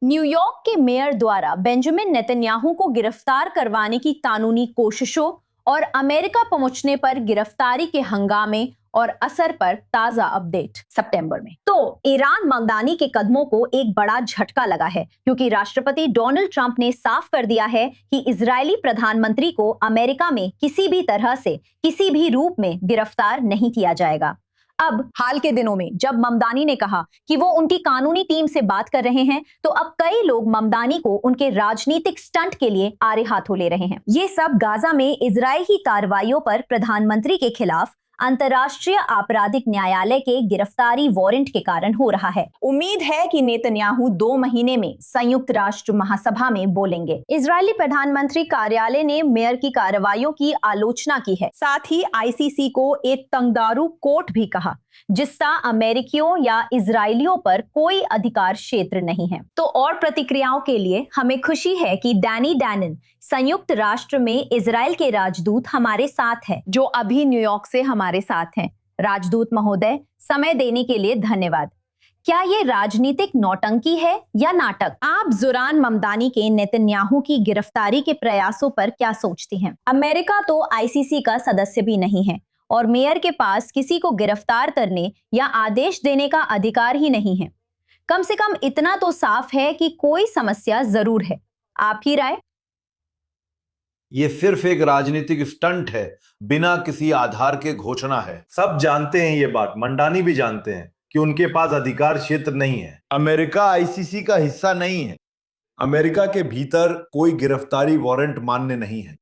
New York के mayor द्वारा Benjamin Netanyahu को गिरफ्तार करवाने की कानूनी कोशिशों और अमेरिका पहुंचने पर गिरफ्तारी के हंगामे और असर पर ताजा अपडेट सितंबर में। तो ईरान ममदानी के कदमों को एक बड़ा झटका लगा है, क्योंकि राष्ट्रपति डोनाल्ड ट्रंप ने साफ कर दिया है कि इजरायली प्रधानमंत्री को अमेरिका में किसी भी तरह से किसी भी रूप में गिरफ्तार नहीं किया जाएगा। अब हाल के दिनों में जब ममदानी ने कहा कि वो उनकी कानूनी टीम से बात कर रहे हैं, तो अब कई लोग ममदानी को उनके राजनीतिक स्टंट के लिए आड़े हाथों ले रहे हैं। ये सब गाजा में इजरायल की कार्रवाइयों पर प्रधानमंत्री के खिलाफ अंतर्राष्ट्रीय आपराधिक न्यायालय के गिरफ्तारी वारंट के कारण हो रहा है। उम्मीद है कि नेतन्याहू 2 महीने में संयुक्त राष्ट्र महासभा में बोलेंगे। इजरायली प्रधानमंत्री कार्यालय ने मेयर की कार्रवाइयों की आलोचना की है, साथ ही आईसीसी को एक तंगदारू कोर्ट भी कहा, जिसका अमेरिकियों या इजरायलियों पर कोई अधिकार क्षेत्र नहीं है। तो और प्रतिक्रियाओं के लिए हमें खुशी है कि डैनी डैनन, संयुक्त राष्ट्र में इजरायल के राजदूत, हमारे साथ है, जो अभी न्यूयॉर्क से हमारे साथ हैं। राजदूत महोदय, समय देने के लिए धन्यवाद। क्या ये राजनीतिक नौटंकी है या नाटक? आप जुरान ममदानी के नेतन्याहू की गिरफ्तारी के प्रयासों पर क्या सोचती हैं? अमेरिका तो आईसीसी का सदस्य भी नहीं है और मेयर के पास किसी को गिरफ्तार करने या आदेश देने का अधिकार ही नहीं है। कम से कम इतना तो साफ है कि कोई समस्या जरूर है। आपकी राय? ये सिर्फ एक राजनीतिक स्टंट है, बिना किसी आधार के घोषणा है। सब जानते हैं ये बात, मंडानी भी जानते हैं कि उनके पास अधिकार क्षेत्र नहीं है। अमेरिका आईसीसी का हिस्सा नहीं है। अमेरिका के भीतर कोई गिरफ्तारी वारंट मान्य नहीं है।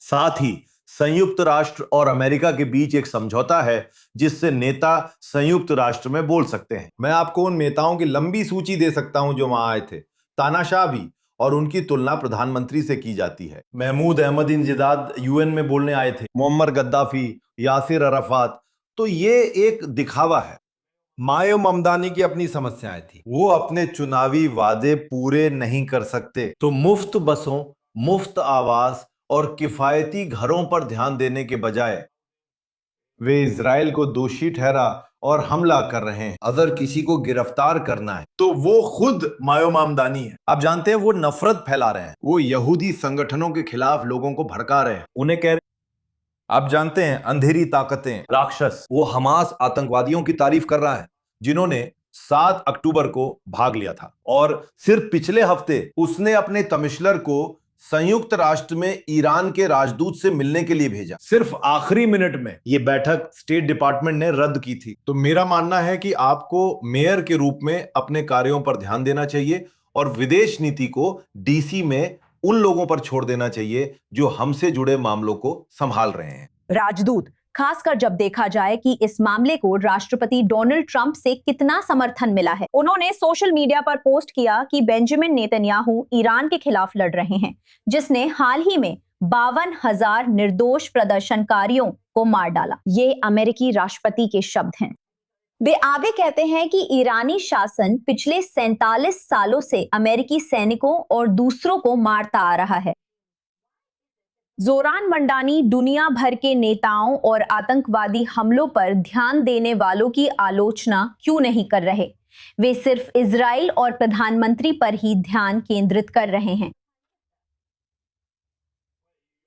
साथ ही संयुक्त राष्ट्र और अमेरिका के बीच एक समझौता है जिससे नेता संयुक्त राष्ट्र में बोल सकते हैं। मैं आपको उन नेताओं की लंबी सूची दे सकता हूं जो वहां आए थे, तानाशाह भी, और उनकी तुलना प्रधानमंत्री से की जाती है। महमूद अहमदीनजदाद यूएन में बोलने आए थे, मुअम्मर गद्दाफी, यासिर अराफात। तो ये एक दिखावा है। मायो ममदानी की अपनी समस्याएं थी, वो अपने चुनावी वादे पूरे नहीं कर सकते, तो मुफ्त बसों, मुफ्त आवास और किफायती घरों पर ध्यान देने के बजाय वे इजराइल को दोषी ठहरा और हमला कर रहे हैं। अगर किसी को गिरफ्तार करना है तो वो खुद मायो ममदानी है। आप जानते हैं वो नफरत फैला रहे हैं, वो यहूदी संगठनों के खिलाफ लोगों को भड़का रहे हैं, उन्हें कह रहे हैं। आप जानते हैं अंधेरी ताकतें, राक्षस, वो हमास आतंकवादियों की तारीफ कर रहा है जिन्होंने 7 अक्टूबर को भाग लिया था, और सिर्फ पिछले हफ्ते उसने अपने कमिश्नर को संयुक्त राष्ट्र में ईरान के राजदूत से मिलने के लिए भेजा। सिर्फ आखिरी मिनट में यह बैठक स्टेट डिपार्टमेंट ने रद्द की थी। तो मेरा मानना है कि आपको मेयर के रूप में अपने कार्यों पर ध्यान देना चाहिए और विदेश नीति को डीसी में उन लोगों पर छोड़ देना चाहिए जो हमसे जुड़े मामलों को संभाल रहे हैं। राजदूत, खासकर जब देखा जाए कि इस मामले को राष्ट्रपति डोनाल्ड ट्रंप से कितना समर्थन मिला है। उन्होंने सोशल मीडिया पर पोस्ट किया कि बेंजामिन नेतन्याहू ईरान के खिलाफ लड़ रहे हैं, जिसने हाल ही में 52,000 निर्दोष प्रदर्शनकारियों को मार डाला। ये अमेरिकी राष्ट्रपति के शब्द हैं। वे आगे कहते हैं कि ईरानी शासन पिछले 47 सालों से अमेरिकी सैनिकों और दूसरों को मारता आ रहा है। जोरान मंडानी दुनिया भर के नेताओं और आतंकवादी हमलों पर ध्यान देने वालों की आलोचना क्यों नहीं कर रहे? वे सिर्फ इजराइल और प्रधानमंत्री पर ही ध्यान केंद्रित कर रहे हैं।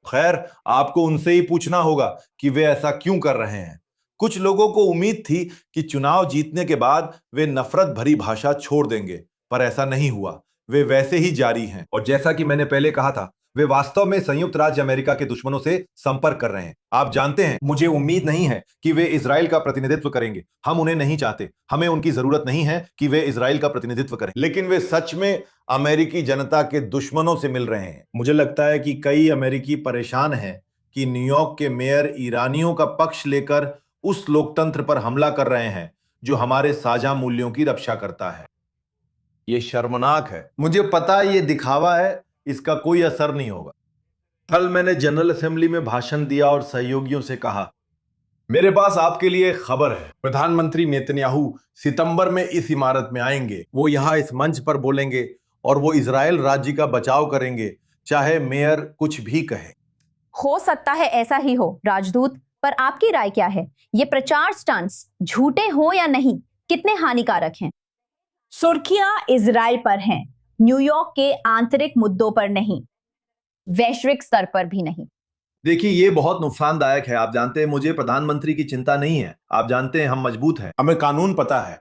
खैर, आपको उनसे ही पूछना होगा कि वे ऐसा क्यों कर रहे हैं। कुछ लोगों को उम्मीद थी कि चुनाव जीतने के बाद वे नफरत भरी भाषा छोड़ देंगे, पर ऐसा नहीं हुआ। वे वैसे ही जारी हैं, और जैसा कि मैंने पहले कहा था, वे वास्तव में संयुक्त राज्य अमेरिका के दुश्मनों से संपर्क कर रहे हैं। आप जानते हैं, मुझे उम्मीद नहीं है कि वे इजराइल का प्रतिनिधित्व करेंगे। हम उन्हें नहीं चाहते, हमें उनकी जरूरत नहीं है कि वे इजराइल का प्रतिनिधित्व करें, लेकिन वे सच में अमेरिकी जनता के दुश्मनों से मिल रहे हैं। मुझे लगता है कि कई अमेरिकी परेशान हैं कि न्यूयॉर्क के मेयर ईरानियों का पक्ष लेकर उस लोकतंत्र पर हमला कर रहे हैं जो हमारे साझा मूल्यों की रक्षा करता है। यह शर्मनाक है। मुझे पता है ये दिखावा है, इसका कोई असर नहीं होगा। कल मैंने जनरल असेंबली में भाषण दिया और सहयोगियों से कहा, मेरे पास आपके लिए खबर है। प्रधानमंत्री नेतन्याहू सितंबर में इस इमारत में आएंगे। वो यहां इस मंच पर बोलेंगे और वो इजराइल राज्य का बचाव करेंगे, चाहे मेयर कुछ भी कहे। हो सकता है ऐसा ही हो राजदूत, पर आपकी राय क्या है? ये प्रचार स्टंट्स झूठे हो या नहीं, कितने हानिकारक हैं? सुर्खियां इजराइल पर हैं, न्यूयॉर्क के आंतरिक मुद्दों पर नहीं, वैश्विक स्तर पर भी नहीं। देखिए, ये बहुत नुकसानदायक है। आप जानते हैं, मुझे प्रधानमंत्री की चिंता नहीं है। आप जानते हैं, हम मजबूत हैं, हमें कानून पता है।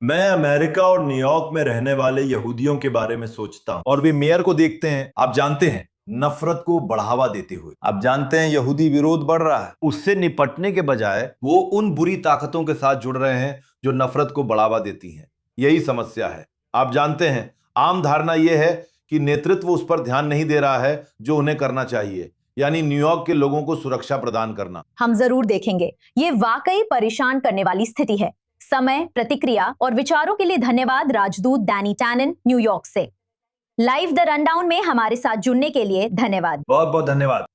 मैं अमेरिका और न्यूयॉर्क में रहने वाले यहूदियों के बारे में सोचता हूं, और वे मेयर को देखते हैं, आप जानते हैं, नफरत को बढ़ावा देते हुए। आप जानते हैं, यहूदी विरोध बढ़ रहा है। उससे निपटने के बजाय वो उन बुरी ताकतों के साथ जुड़ रहे हैं जो नफरत को बढ़ावा देती हैं। यही समस्या है। आप जानते हैं, आम धारणा यह है कि नेतृत्व उस पर ध्यान नहीं दे रहा है जो उन्हें करना चाहिए, यानी न्यूयॉर्क के लोगों को सुरक्षा प्रदान करना। हम जरूर देखेंगे। ये वाकई परेशान करने वाली स्थिति है। समय, प्रतिक्रिया और विचारों के लिए धन्यवाद राजदूत डैनी टैनन, न्यूयॉर्क से। लाइव द रनडाउन में हमारे साथ जुड़ने के लिए धन्यवाद। बहुत बहुत धन्यवाद।